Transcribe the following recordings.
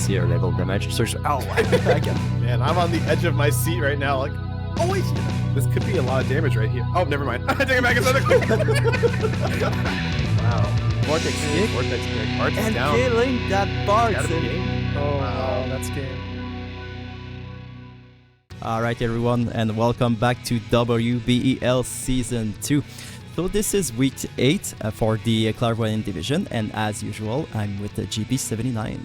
see her level damage. So Man, I'm on the edge of my seat right now. Like, oh wait, this could be a lot of damage right here. Oh, never mind. I take it back. It's another Wow. Vortex kick. Vortex kick. Arts And down. killing that Bard. Oh, wow, that's game. Alright everyone, and welcome back to Wbel Season 2. So this is week 8 for the Clairvoyant division, and as usual, I'm with the GB79.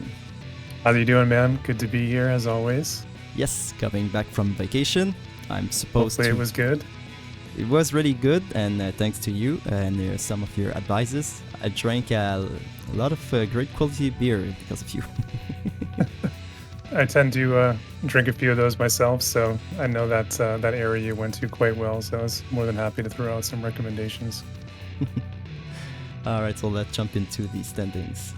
How you doing, man? Good to be here as always. Yes, coming back from vacation. I'm supposed Hopefully to... it was good. It was really good, and thanks to you and some of your advices. I drank a lot of great quality beer because of you. I tend to drink a few of those myself, so I know that that area you went to quite well, so I was more than happy to throw out some recommendations. Alright, so let's jump into the standings.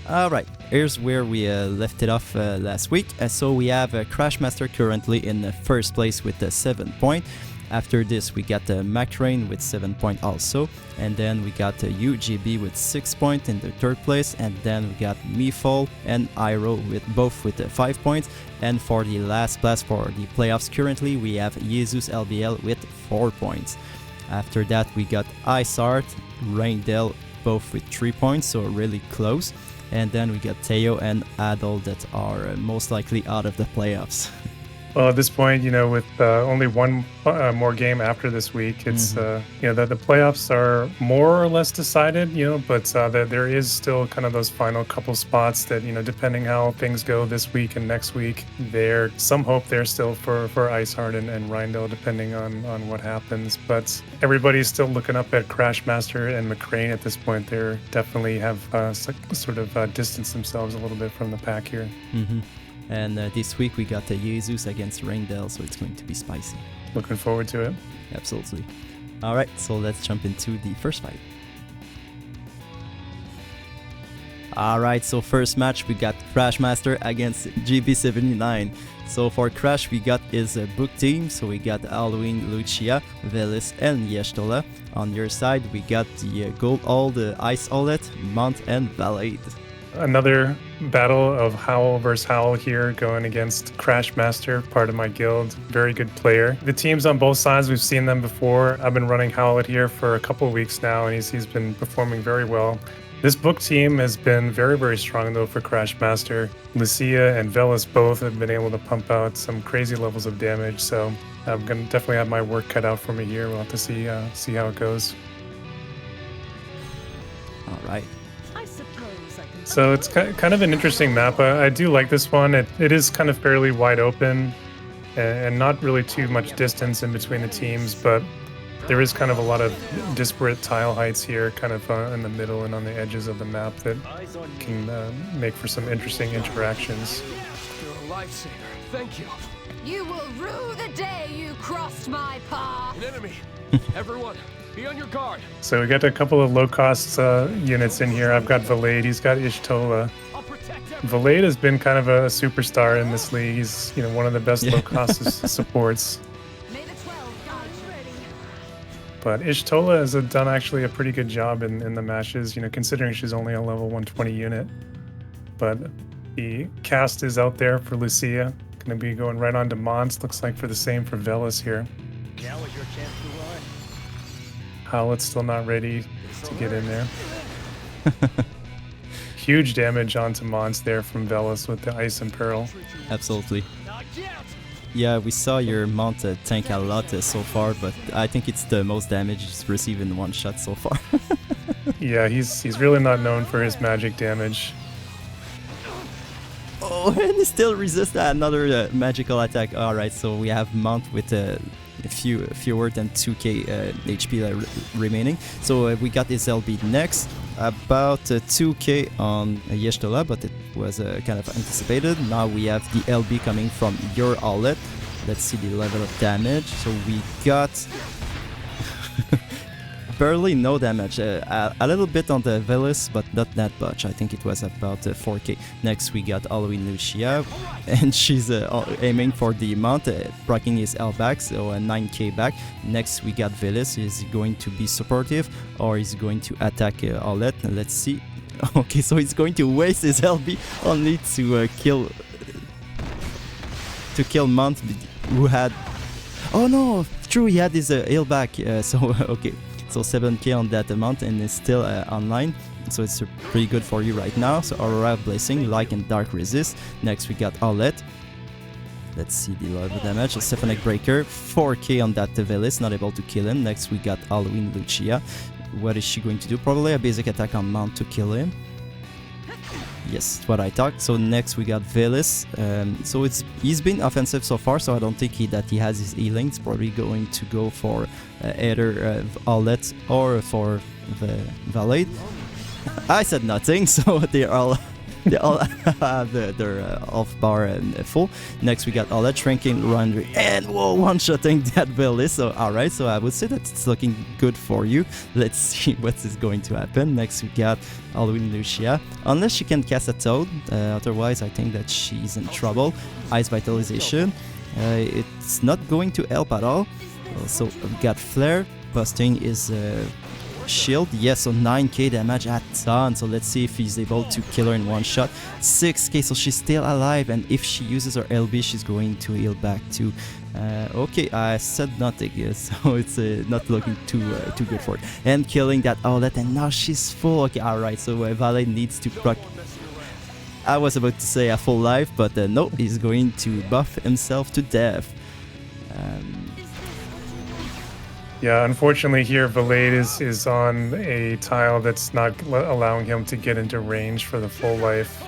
Alright, here's where we left it off last week. So we have Crashmstr currently in the first place with 7 points. After this we got MacRain with 7 points also, and then we got UGB with 6 points in the third place, and then we got Meefle and Iroh with both with 5 points, and for the last place for the playoffs currently we have JesusLBL with 4 points. After that we got iceheart, Reindell both with 3 points, so really close, and then we got Taiyo and Addol that are most likely out of the playoffs. Well, at this point, you know, with only one more game after this week, it's, you know, the playoffs are more or less decided, you know, but there is still kind of those final couple spots that, you know, depending how things go this week and next week, there's some hope there still for iceheart and Reindell, depending on what happens. But everybody's still looking up at Crashmstr and MacRain at this point. They definitely have sort of distanced themselves a little bit from the pack here. And this week we got Jesus against Reindell, so it's going to be spicy. Looking forward to it. Absolutely. Alright, so let's jump into the first fight. Alright, so first match we got Crashmstr against GB79. So for Crash we got his book team, so we got Halloween, Lucia, Velis and Yeshtola. On your side we got the Gold All, the Ice Olet, Mount and Valade. Another battle of Howl versus Howl here, going against Crashmstr, part of my guild. Very good player. The teams on both sides, we've seen them before. I've been running Howlett here for a couple of weeks now, and he's been performing very well. This book team has been very, very strong, though, for Crashmstr. Lucia and Velis both have been able to pump out some crazy levels of damage, so I'm going to definitely have my work cut out for me here. We'll have to see how it goes. All right. So it's kind of an interesting map. I do like this one. It is kind of fairly wide open and not really too much distance in between the teams, but there is kind of a lot of disparate tile heights here, kind of in the middle and on the edges of the map that can make for some interesting interactions. You're a lifesaver. Thank you. You will rue the day you crossed my path. An enemy. Everyone, be on your guard. So we got a couple of low-cost units in here. I've got Valade, he's got Ishtola. Valade has been kind of a superstar in this league. He's, you know, one of the best low-cost supports. May the 12 guide ready. But Ishtola has done actually a pretty good job in the matches, you know, considering she's only a level 120 unit. But the cast is out there for Lucia. Going to be going right on to Mons. Looks like for the same for Velis here. Now is your chance to run. Howlett's still not ready to get in there. Huge damage onto Mons there from Velis with the Ice and Pearl. Absolutely. Yeah, we saw your Mount tank a lot so far, but I think it's the most damage he's received in one shot so far. Yeah, he's really not known for his magic damage. Oh, and he still resists another magical attack. Alright, so we have Mount with a fewer than 2k HP remaining. So we got his LB next, about 2k on Yeshtola, but it was kind of anticipated. Now we have the LB coming from your outlet. Let's see the level of damage. So we got barely no damage, a little bit on the Velis, but not that much. I think it was about 4k. Next we got Halloween Lucia, and she's aiming for the mount, proccing his L back, so a 9k back. Next we got Velis. Is he going to be supportive or is he going to attack Aulette? Let's see. Okay, so he's going to waste his LB only to kill Mount, who had... Oh no, true, he had his heal back, so okay. So 7k on that amount and is still online. So it's pretty good for you right now. So Aurora, Blessing, Like and Dark Resist. Next we got Aulette. Let's see the level damage. A Stephanic Breaker, 4k on that Velis, not able to kill him. Next we got Halloween Lucia. What is she going to do? Probably a basic attack on Mount to kill him. Yes, that's what I thought. So next we got Velis. So he's been offensive so far, so I don't think that he has his healing. It's probably going to go for either Aulette or for the Valet. I said nothing, so they all have their off bar full. Next we got Aulette, Shrinking, Reindell, and whoa, one-shotting that Velis. So alright, so I would say that it's looking good for you. Let's see what is going to happen. Next we got Halloween Lucia. Unless she can cast a Toad, otherwise I think that she's in trouble. Ice Vitalization. It's not going to help at all. So we got Flare. Busting is shield. Yes, so 9k damage a ton. So let's see if he's able to kill her in one shot. 6k, so she's still alive, and if she uses her LB, she's going to heal back too. Okay, I said nothing, so it's not looking too good for it. And killing that Aulette, and now she's full. Okay, alright, so Valet needs to proc... I was about to say a full life, but no, he's going to buff himself to death. Yeah, unfortunately here, Valade is on a tile that's not allowing him to get into range for the full life.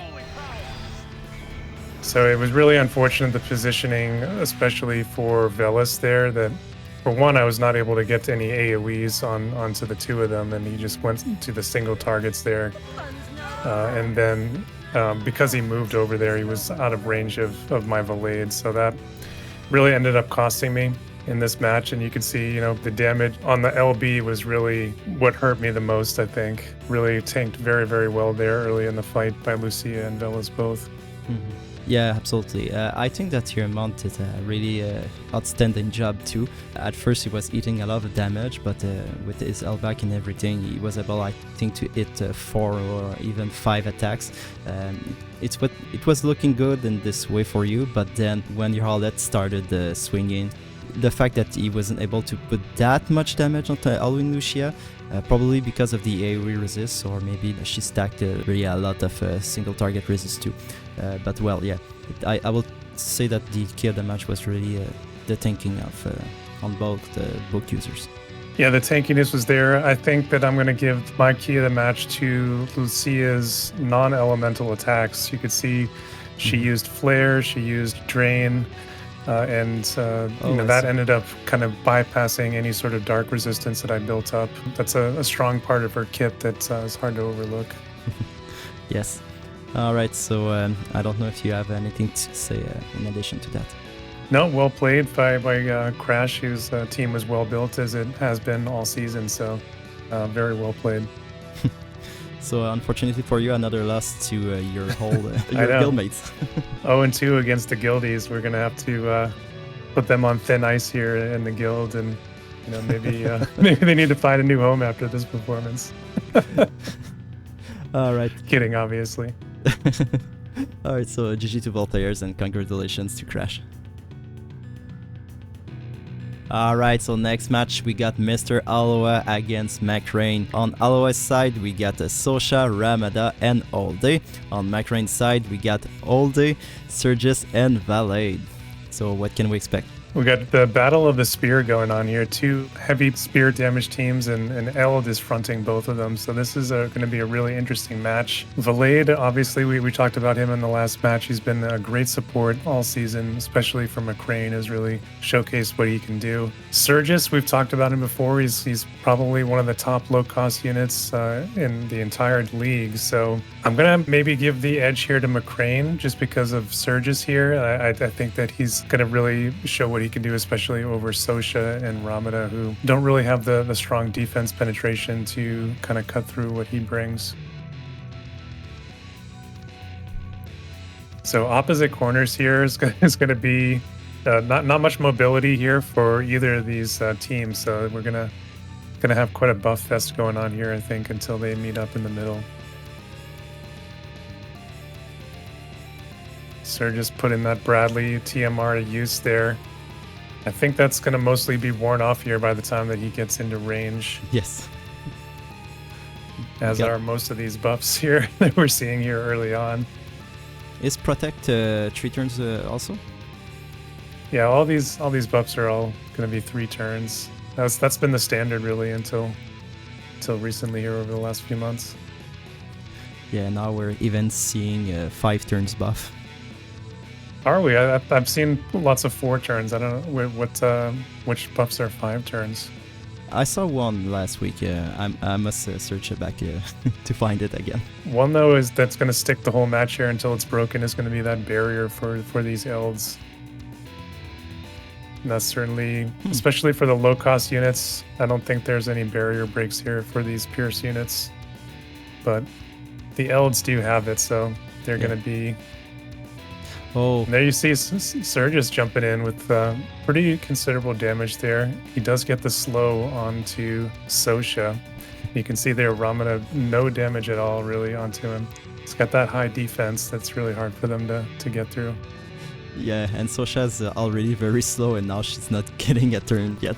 So it was really unfortunate, the positioning, especially for Velis there, that for one, I was not able to get any AoEs onto the two of them, and he just went to the single targets there. And then because he moved over there, he was out of range of my Valade, so that really ended up costing me in this match. And you can see, the damage on the LB was really what hurt me the most, I think. Really tanked very, very well there early in the fight by Lucia and Velis both. Mm-hmm. Yeah, absolutely. I think that your Mount did a really outstanding job too. At first he was eating a lot of damage, but with his L-back and everything, he was able, I think, to hit 4 or even 5 attacks. It was looking good in this way for you, but then when your Aulette started swinging, the fact that he wasn't able to put that much damage onto Halloween Lucia, probably because of the AoE resist, or maybe she stacked really a lot of single target resist too. But well, yeah, I will say that the key of the match was really the tanking of on both users. Yeah, the tankiness was there. I think that I'm going to give my key of the match to Lucia's non-elemental attacks. You could see she used Flare, she used Drain, that ended up kind of bypassing any sort of dark resistance that I built up. That's a strong part of her kit that is hard to overlook. Yes. Alright, so I don't know if you have anything to say in addition to that. No, well played by Crash, whose team was well built as it has been all season, so very well played. So unfortunately for you, another loss to your whole your guildmates. 0-2 against the guildies. We're gonna have to put them on thin ice here in the guild, and maybe maybe they need to find a new home after this performance. All right. Kidding, obviously. All right. So GG to all players, and congratulations to Crash. Alright, so next match we got Mr. Aloha against MacRain. On Aloha's side we got Sosha, Ramada and Allday. On MacRain's side we got Allday, Surges and Valet. So what can we expect? We got the Battle of the Spear going on here. 2 heavy spear damage teams, and Eld is fronting both of them. So this is going to be a really interesting match. Valade, obviously, we talked about him in the last match. He's been a great support all season, especially for MacRain, has really showcased what he can do. Surges, we've talked about him before. He's probably one of the top low-cost units in the entire league. So I'm going to maybe give the edge here to MacRain just because of Surges here. I think that he's going to really show what he can do, especially over Sosha and Ramada, who don't really have the strong defense penetration to kind of cut through what he brings. So opposite corners here is going to be not much mobility here for either of these teams. So we're gonna have quite a buff fest going on here, I think, until they meet up in the middle. Surges putting that Bradley TMR to use there. I think that's going to mostly be worn off here by the time that he gets into range, Yes. as Got- are most of these buffs here that we're seeing here early on. Is Protect 3 turns also? Yeah, all these buffs are all going to be 3 turns. That's been the standard really until recently here over the last few months. Yeah, now we're even seeing 5 turns buff. Are we? I've seen lots of 4 turns. I don't know which buffs are 5 turns. I saw one last week. I must search it back to find it again. One though is that's going to stick the whole match here until it's broken is going to be that barrier for these elds. And that's certainly, especially for the low cost units, I don't think there's any barrier breaks here for these Pierce units. But the elds do have it, so they're going to be... Oh, And there you see Surges jumping in with pretty considerable damage there. He does get the slow onto Sosha. You can see there Ramana, no damage at all really onto him. He's got that high defense that's really hard for them to get through. yeah, and Sosha's already very slow, and now she's not getting a turn yet.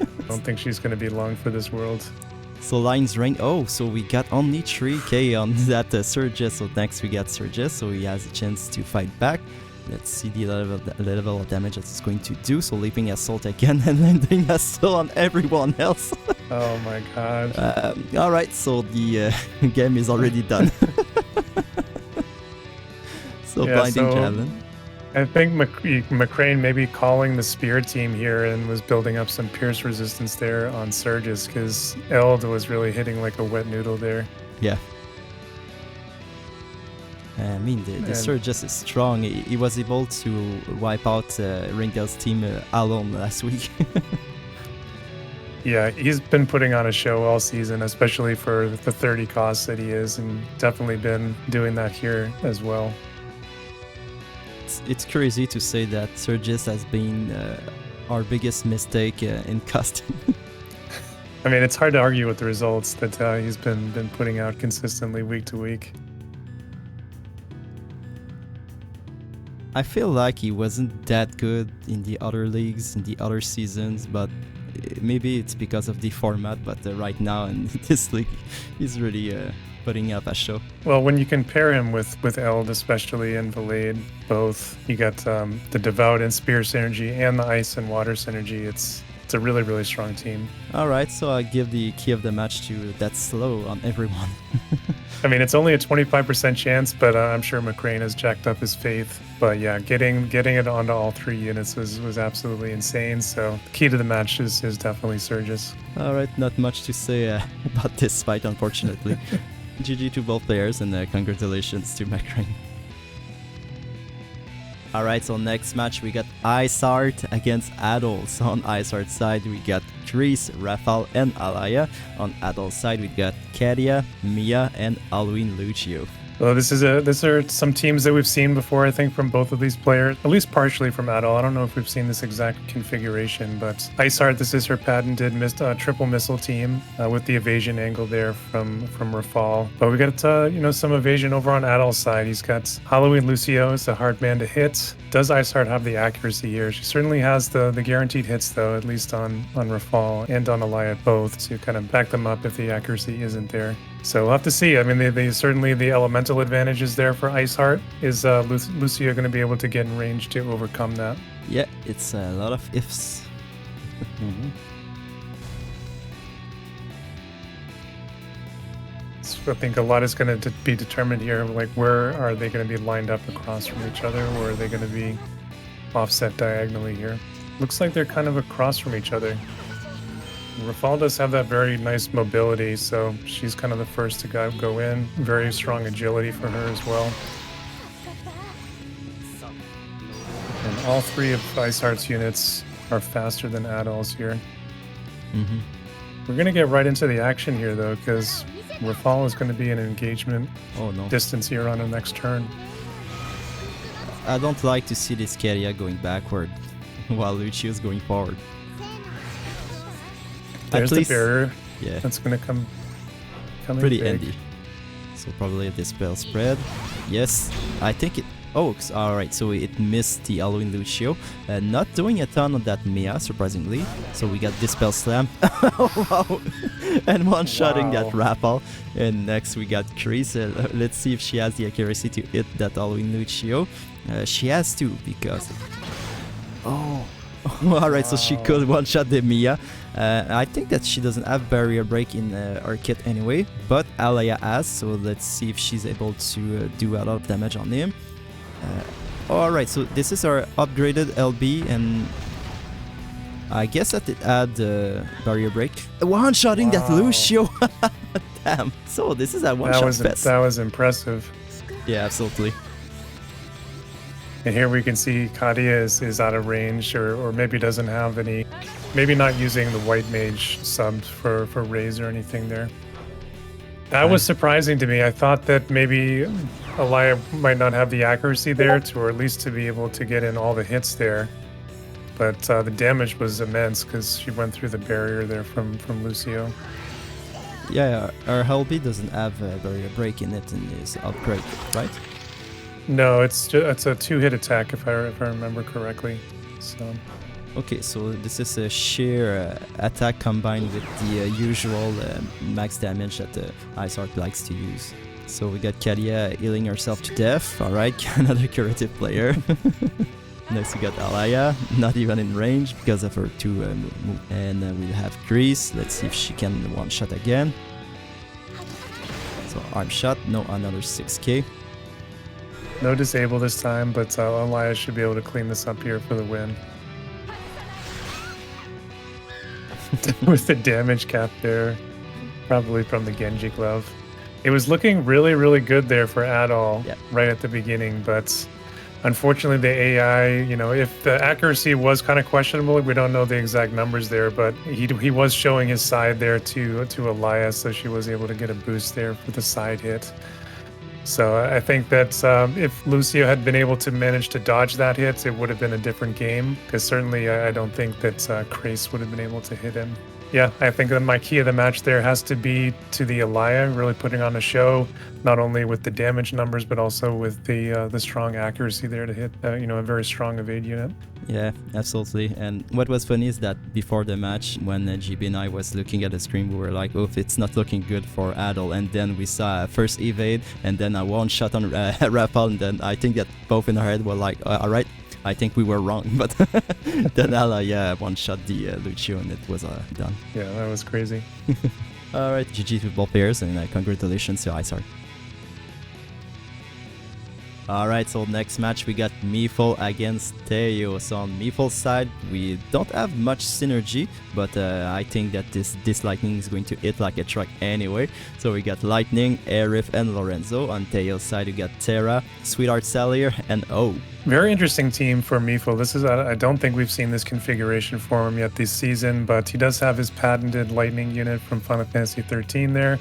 I don't think she's going to be long for this world. So Lion's Ring. Oh, so we got only 3k on that Surges. So next we got Surges, so he has a chance to fight back. Let's see the level of damage that it's going to do. So leaping assault again and landing assault on everyone else. Oh my god. All right, so the game is already done. So Yeah, blinding so- javelin. I think MacRain maybe calling the spear team here and was building up some pierce resistance there on Surges because Eld was really hitting like a wet noodle there. Yeah. I mean, the And- Surges is strong. He was able to wipe out Reindell's team alone last week. Yeah, he's been putting on a show all season, especially for the 30 cost that he is, and definitely been doing that here as well. It's crazy to say that Surges has been our biggest mistake in custom. I mean, it's hard to argue with the results that he's been putting out consistently week to week. I feel like he wasn't that good in the other leagues, in the other seasons, but maybe it's because of the format, but right now in this league, he's really putting up a show. Well, when you compare him with Eld, especially and Valade, both, you got the Devout and Spear synergy and the Ice and Water synergy. It's a really, really strong team. Alright, so I give the key of the match to that slow on everyone. I mean, it's only a 25% chance, but I'm sure MacRain has jacked up his faith. But yeah, getting it onto all 3 units was absolutely insane. So the key to the match is definitely Surges. Alright, not much to say about this fight, unfortunately. GG to both players, and congratulations to MacRain. Alright, so next match we got iceheart against Addol. So on iceheart side we got Chris, Rafal, and Alaya. On Addol side we got Kadia, Mia, and Alwyn Lucio. Well, these are some teams that we've seen before, I think, from both of these players, at least partially from Addol. I don't know if we've seen this exact configuration, but iceheart, this is her patented triple missile team with the evasion angle there from Rafal. But we got some evasion over on Addol's side. He's got Halloween Lucio is a hard man to hit. Does iceheart have the accuracy here? She certainly has the guaranteed hits, though, at least on Rafal and on Alaya both, to kind of back them up if the accuracy isn't there. So we'll have to see. I mean, they certainly, the elemental advantage is there for iceheart. Is Lucio going to be able to get in range to overcome that? Yeah, it's a lot of ifs. So I think a lot is going to be determined here. Like, where are they going to be lined up across from each other, or are they going to be offset diagonally here? Looks like they're kind of across from each other. Rafal does have that very nice mobility, so she's kind of the first to go in. Very strong agility for her as well. And all 3 of iceheart's units are faster than Addol's here. We're going to get right into the action here, though, because Rafal is going to be in engagement Oh no. distance here on the next turn. I don't like to see this Kadia going backward while Lucio's going forward. There's At least, the barrier. yeah, That's going to come in pretty big. handy. So probably a dispel spread. Yes, I think it Oh, alright, so it missed the Halloween Lucio. Not doing a ton on that Mia, surprisingly. So we got Dispel Slam. Oh, wow. And one-shotting that Rappel. And next we got Chris. Let's see if she has the accuracy to hit that Halloween Lucio. She has to, because... Oh. Alright, so she could one-shot the Mia. I think that she doesn't have barrier break in her kit anyway, but Alaya has, so let's see if she's able to do a lot of damage on him. Alright, so this is our upgraded LB, and I guess that it had barrier break. One-shotting that Lucio! Damn, so this is a one-shot fest. That was impressive. Yeah, absolutely. And here we can see Kadia is out of range, or maybe doesn't have any, maybe not using the white mage subs for Raze or anything there. That was surprising to me. I thought that maybe Alaya might not have the accuracy there to, or at least to be able to get in all the hits there. But the damage was immense because she went through the barrier there from Lucio. Yeah, our LB doesn't have a barrier break in it in his upgrade, right? No, it's a 2-hit attack if I remember correctly. So. Okay, so this is a sheer attack combined with the usual max damage that the iceheart likes to use. So we got Kadia healing herself to death. Alright, another curative player. Next we got Alaya, not even in range because of her 2 move. And we have Grease. Let's see if she can one-shot again. So arm shot, no, another 6k. No disable this time, but Alaya should be able to clean this up here for the win. With the damage cap there, probably from the Genji glove. It was looking really, really good there for Addol right at the beginning, but unfortunately the AI, you know, if the accuracy was kind of questionable, we don't know the exact numbers there, but he was showing his side there to Alaya, so she was able to get a boost there for the side hit. So I think that if Lucio had been able to manage to dodge that hit, it would have been a different game. Because certainly I don't think that Krace would have been able to hit him. Yeah, I think that my key of the match there has to be to the Alaya, really putting on a show, not only with the damage numbers, but also with the strong accuracy there to hit, you know, a very strong evade unit. Yeah, absolutely. And what was funny is that before the match, when GB and I was looking at the screen, we were like, oh, it's not looking good for Addol. And then we saw a first evade, and then a one-shot on Rappel, and then I think that both in our head were like, all right, I think we were wrong. But then Ala, one-shot the Lucio, and it was done. Yeah, that was crazy. All right, GG to both players, and congratulations to iceheart. Alright, so next match we got Meefle against Taiyo. So on Meefle's side, we don't have much synergy, but I think that this lightning is going to hit like a truck anyway. So we got Lightning, Arif, and Lorenzo. On Taiyo's side, we got Terra, Sweetheart Salier, and O. Very interesting team for Meefle. This is I don't think we've seen this configuration for him yet this season, but he does have his patented lightning unit from Final Fantasy 13 there.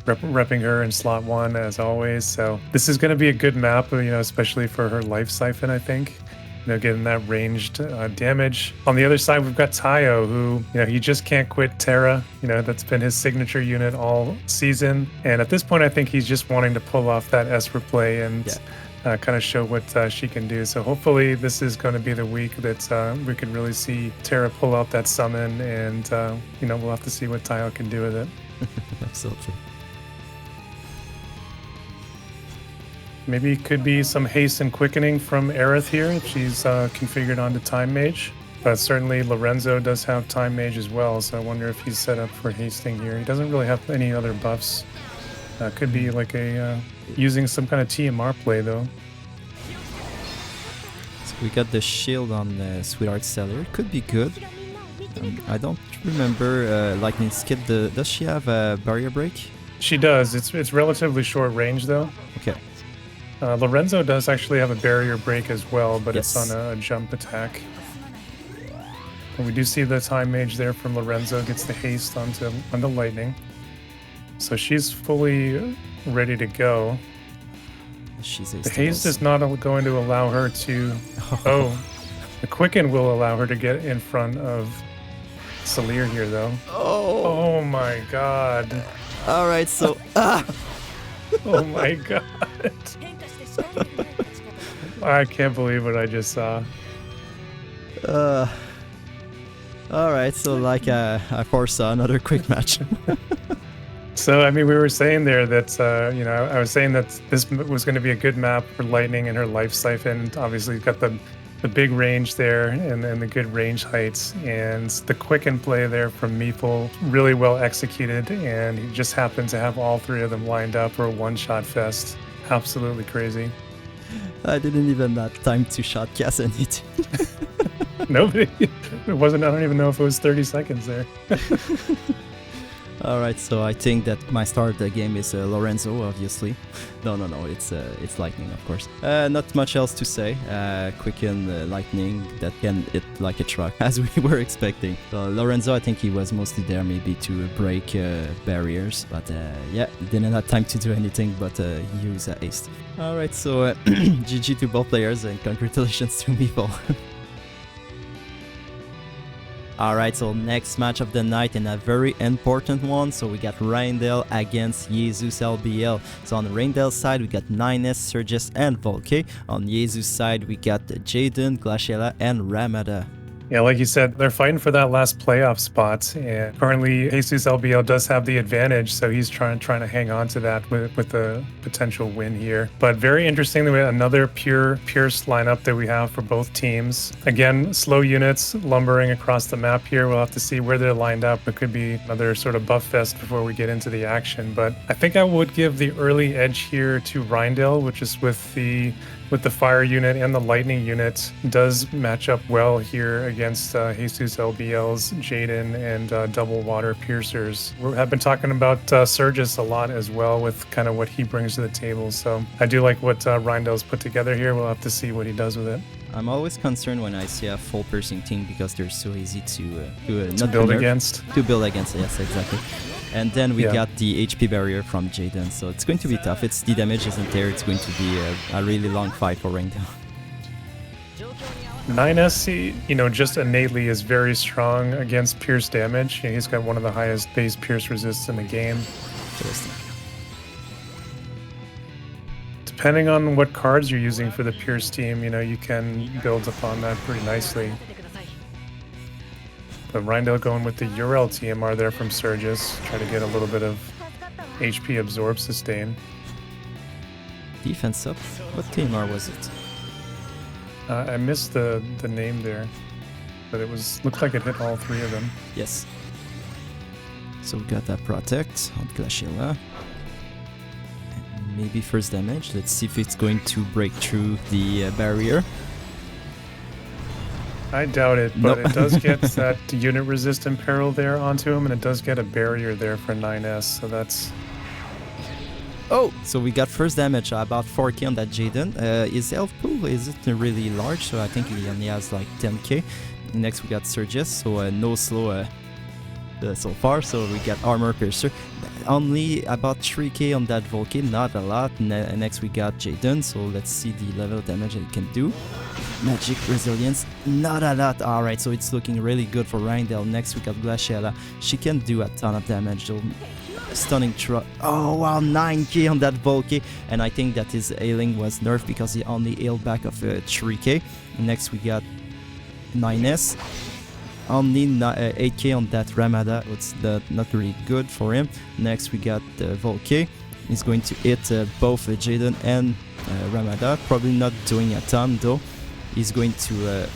Repping her in slot 1 as always, so this is going to be a good map, you know, especially for her life siphon. I think, you know, getting that ranged damage. On the other side, we've got Taiyo, who, you know, he just can't quit Terra. You know, that's been his signature unit all season, and at this point, I think he's just wanting to pull off that Esper play and kind of show what she can do. So hopefully, this is going to be the week that we can really see Terra pull out that summon, and you know, we'll have to see what Taiyo can do with it. Absolutely. Maybe it could be some haste and quickening from Aerith here if she's configured onto Time Mage. But certainly Lorenzo does have Time Mage as well, so I wonder if he's set up for hasting here. He doesn't really have any other buffs. Could be like a using some kind of TMR play though. So we got the shield on Sweetheart Seller. Could be good. I don't remember Lightning's kit. Does she have a barrier break? She does. It's relatively short range though. Okay. Lorenzo does actually have a barrier break as well, but Yes. it's on a jump attack. And we do see the Time Mage there from Lorenzo gets the haste onto Lightning. So she's fully ready to go. She's The haste is not going to allow her to... Oh, the quicken will allow her to get in front of Salier here though. Oh my god. Alright, so... Oh my god. I can't believe what I just saw. Alright, so like I foresaw another quick match. So, I mean, we were saying there that, you know, I was saying that this was going to be a good map for Lightning and her Life Siphon. Obviously, you've got the big range there and the good range heights. And the quick and play there from Meefle, really well executed. And he just happened to have all three of them lined up for a one-shot fest. Absolutely crazy. I didn't even have time to shot cast anything. Nobody. It wasn't, I don't even know if it was 30 seconds there. Alright, so I think that my start of the game is Lorenzo, obviously. No, it's Lightning, of course. Not much else to say. Quicken Lightning that can hit like a truck, as we were expecting. So Lorenzo, I think he was mostly there maybe to break barriers, but yeah, didn't have time to do anything but use ace. Alright, so GG to both players and congratulations to Meefle. Alright, so next match of the night and a very important one. So we got Reindell against JesusLBL. So on the Reindell side, we got 9S, Surges, and Volke. On Jesus side, we got Jaden, Glaciella, and Ramada. Yeah, like you said, they're fighting for that last playoff spot, and currently JesusLBL does have the advantage, so he's trying to hang on to that with a potential win here. But very interesting that we have another pure Pierce lineup that we have for both teams. Again, slow units lumbering across the map here. We'll have to see where they're lined up. It could be another sort of buff fest before we get into the action. But I think I would give the early edge here to Reindell, which is with the fire unit and the lightning unit, does match up well here against JesusLBL's Jaden and double water piercers. We have been talking about Surges a lot as well with kind of what he brings to the table. So I do like what Reindell's put together here. We'll have to see what he does with it. I'm always concerned when I see a full piercing team because they're so easy to not build against. To build against, yes, exactly. And then we got the HP barrier from Jaden, so it's going to be tough. It's the damage isn't there. It's going to be a really long fight for Reindell. 9S, you know, just innately is very strong against pierce damage. He's got one of the highest base pierce resists in the game. Interesting. Depending on what cards you're using for the pierce team, you know, you can build upon that pretty nicely. But Reindell going with the Urel TMR there from Surges, try to get a little bit of HP absorb sustain. Defense up. What TMR was it? I missed the name there, but it looked like it hit all three of them. Yes. So we got that protect on Glaciella. Maybe first damage. Let's see if it's going to break through the barrier. I doubt it, but it does get that unit resistant peril there onto him, and it does get a barrier there for 9S, so that's... Oh! So we got first damage, about 4k on that Jaden. His health pool isn't really large, so I think he only has like 10k. Next we got Surges, so no slow so far, so we got Armor Piercer. Only about 3k on that Volke, not a lot. Next we got Jaden, so let's see the level of damage it can do. Magic Resilience, not a lot. Alright, so it's looking really good for Reindell. Next we got Glaciella. She can do a ton of damage though. Stunning truck. Oh wow, 9k on that Volke. And I think that his ailing was nerfed because he only healed back of 3k. Next we got 9S. Only 8k on that Ramada. It's not really good for him. Next we got Volke. He's going to hit both Jaden and Ramada. Probably not doing a ton though. He's going to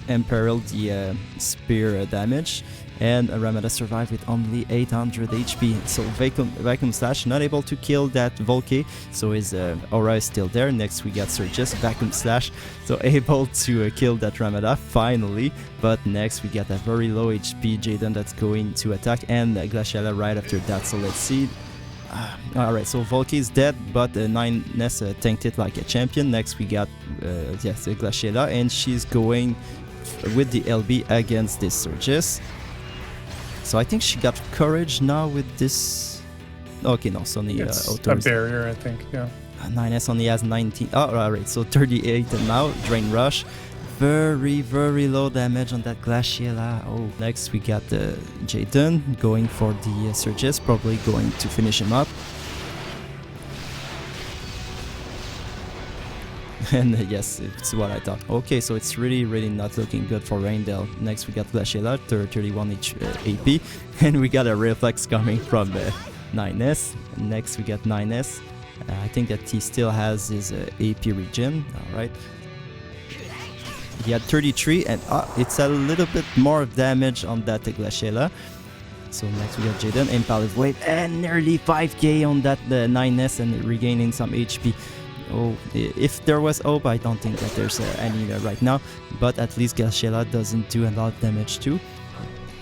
imperil the spear damage, and Ramada survived with only 800 HP. So Vacuum Slash not able to kill that Volke, so his aura is still there. Next we got Surges, Vacuum Slash, so able to kill that Ramada finally. But next we got a very low HP Jaden that's going to attack, and Glaciella right after that. So let's see. Alright, so Volke is dead, but 9S tanked it like a champion. Next we got Glaciella, and she's going with the LB against this Surges. So I think she got courage now with this. Okay, no, so the a barrier, I think, yeah. 9S only has 19. Oh, alright, so 38 now. Drain Rush. Very, very low damage on that Glaciella. Oh, next we got Jaden going for the Surges, probably going to finish him up. And yes, it's what I thought. Okay, so it's really not looking good for Reindell. Next we got Glaciela, 31 AP. And we got a reflex coming from 9S. Next we got 9S. I think that he still has his AP regen. Alright. He had 33 and it's a little bit more damage on that Glaciela. So next we got Jaden, Impaled Wave, and nearly 5k on that 9S and regaining some HP. Oh, if there was hope, I don't think that there's any right now, but at least Glaciela doesn't do a lot of damage too.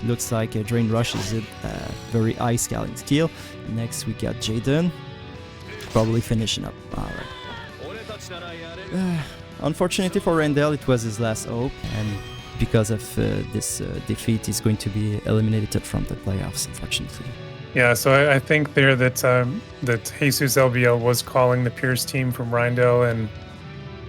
Looks like Drain Rush is a very high scaling skill. Next we got Jaden, probably finishing up. Alright. Unfortunately for Reindell, it was his last hope, and because of this defeat, he's going to be eliminated from the playoffs, unfortunately. Yeah, so I think there that that JesusLBL was calling the Pierce team from Reindell, and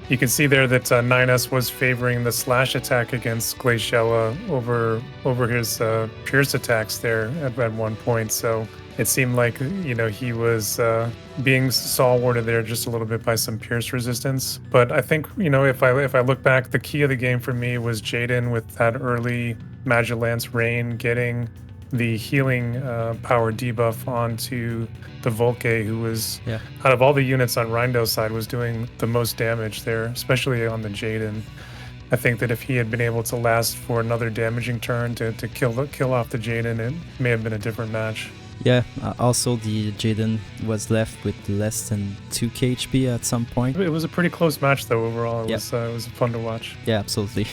you can see there that 9S was favoring the slash attack against Glaciela over his Pierce attacks there at one point. So it seemed like, you know, he was being stalwarted there just a little bit by some Pierce resistance. But I think, you know, if I look back, the key of the game for me was Jaden with that early Magilance Rain getting the healing power debuff onto the Volke, who was, out of all the units on Reindell's side, was doing the most damage there, especially on the Jaden. I think that if he had been able to last for another damaging turn to kill off the Jaden, it may have been a different match. Yeah, also the Jaden was left with less than 2k HP at some point. It was a pretty close match though overall. It was fun to watch. Yeah, absolutely.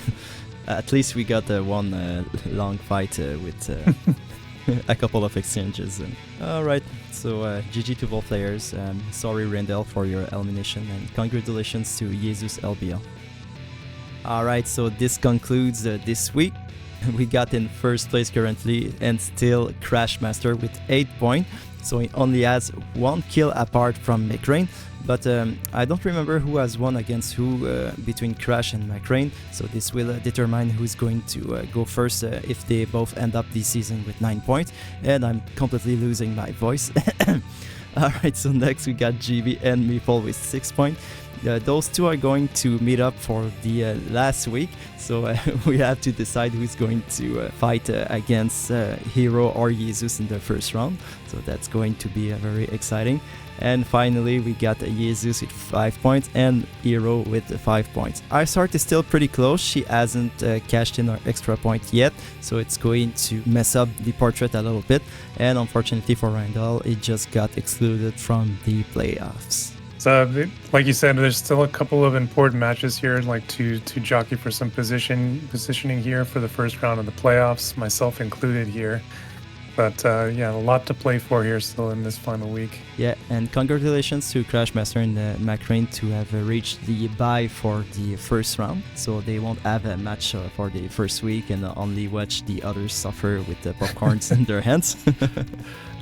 At least we got one long fight with a couple of exchanges. Alright, so GG to both players. Sorry Reindell for your elimination, and congratulations to JesusLBL. Alright, so this concludes this week. We got in first place currently, and still Crashmstr with 8 points. So he only has 1 kill apart from MacRain. But I don't remember who has won against who between Crash and MacRain. So this will determine who's going to go first if they both end up this season with 9 points. And I'm completely losing my voice. Alright, so next we got GB and Meefle with 6 points. Those two are going to meet up for the last week, so we have to decide who's going to fight against Iroh or Jesus in the first round. So that's going to be very exciting. And finally, we got Jesus with 5 points and Iroh with 5 points. iceheart is still pretty close. She hasn't cashed in her extra point yet, so it's going to mess up the portrait a little bit. And unfortunately for Reindell, it just got excluded from the playoffs. So, like you said, there's still a couple of important matches here, like to jockey for some positioning here for the first round of the playoffs, myself included here. But yeah, a lot to play for here still in this final week. Yeah, and congratulations to Crashmstr and MacRain to have reached the bye for the first round. So they won't have a match for the first week and only watch the others suffer with the popcorns in their hands.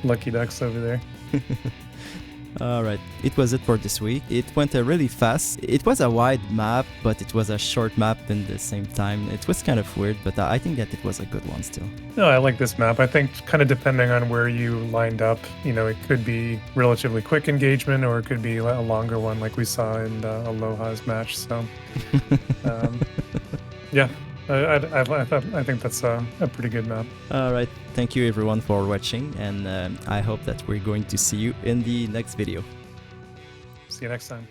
Lucky ducks over there. Alright, it was it for this week. It went really fast. It was a wide map, but it was a short map in the same time. It was kind of weird, but I think that it was a good one still. No, I like this map. I think kind of depending on where you lined up, you know, it could be relatively quick engagement or it could be a longer one like we saw in Aloha's match. So, yeah. I think that's a pretty good map. Alright, thank you everyone for watching, and I hope that we're going to see you in the next video. See you next time.